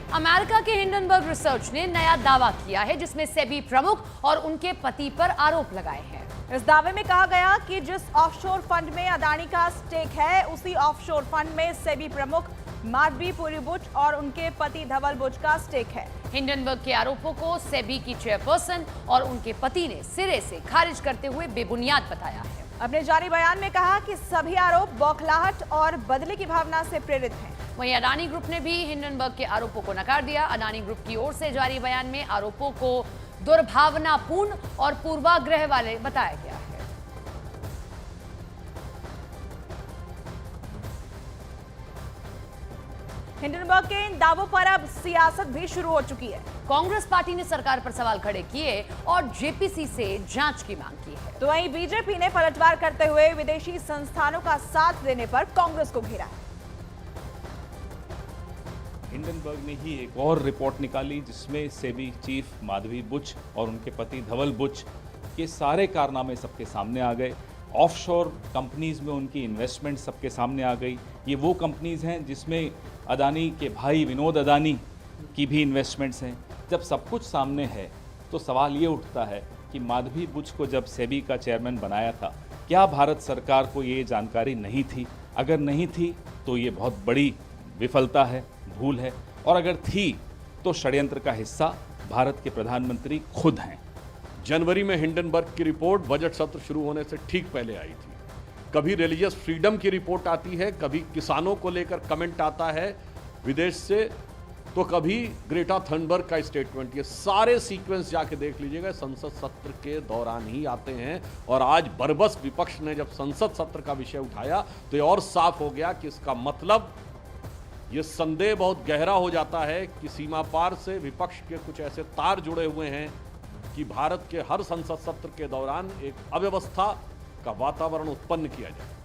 America के Hindenburg research ने नया दावा किया है जिसमें सेबी प्रमुख और उनके पति पर आरोप लगाए हैं। इस दावे में कहा गया कि जिस ऑफशोर फंड में अदानी का स्टेक है, उसी ऑफशोर फंड में सेबी प्रमुख माधवी बुच और उनके पति धवल बुच का स्टेक है। हिंडनबर्ग के आरोपों को सेबी की चेयरपर्सन और उनके पति ने सिरे से खारिज करते हुए बेबुनियाद बताया है। अपने जारी बयान में कहा कि सभी आरोप बौखलाहट और बदले की भावना से प्रेरित हैं। वहीं अडानी ग्रुप ने भी हिंडनबर्ग के आरोपों को नकार दिया। अडानी ग्रुप की ओर से जारी बयान में आरोपों को दुर्भावनापूर्ण और पूर्वाग्रह वाले बताया गया है। हिंडनबर्ग के इन दावों पर अब सियासत भी शुरू हो चुकी है। कांग्रेस पार्टी ने सरकार पर सवाल खड़े किए और जेपीसी से जांच की मांग की है। तो वहीं बीजेपी ने पलटवार करते हुए विदेशी संस्थानों का साथ देने पर कांग्रेस को घेरा है। हिंडनबर्ग ने ही एक और रिपोर्ट निकाली जिसमें सेबी चीफ माधवी बुच और उनके पति धवल बुच के सारे कारनामे सबके सामने आ गए। ऑफशोर कंपनीज में उनकी इन्वेस्टमेंट सबके सामने आ गई। ये वो कंपनीज हैं जिसमें अदानी के भाई विनोद अदानी की भी इन्वेस्टमेंट्स हैं। जब सब कुछ सामने है तो सवाल ये उठता है कि माधवी बुच को जब सेबी का चेयरमैन बनाया था, क्या भारत सरकार को ये जानकारी नहीं थी? अगर नहीं थी तो ये बहुत बड़ी विफलता है, भूल है, और अगर थी तो षड्यंत्र का हिस्सा भारत के प्रधानमंत्री खुद हैं। जनवरी में हिंडनबर्ग की रिपोर्ट बजट सत्र शुरू होने से ठीक पहले आई थी। कभी रिलीजियस फ्रीडम की रिपोर्ट आती है, कभी किसानों को लेकर कमेंट आता है विदेश से, तो कभी ग्रेटा थनबर्ग का स्टेटमेंट। ये सारे सीक्वेंस जाके देख लीजिएगा, संसद सत्र के दौरान ही आते हैं। और आज बरबस विपक्ष ने जब संसद सत्र का विषय उठाया तो ये और साफ हो गया कि इसका मतलब ये संदेह बहुत गहरा हो जाता है कि सीमा पार से विपक्ष के कुछ ऐसे तार जुड़े हुए हैं कि भारत के हर संसद सत्र के दौरान एक अव्यवस्था का वातावरण उत्पन्न किया जाए।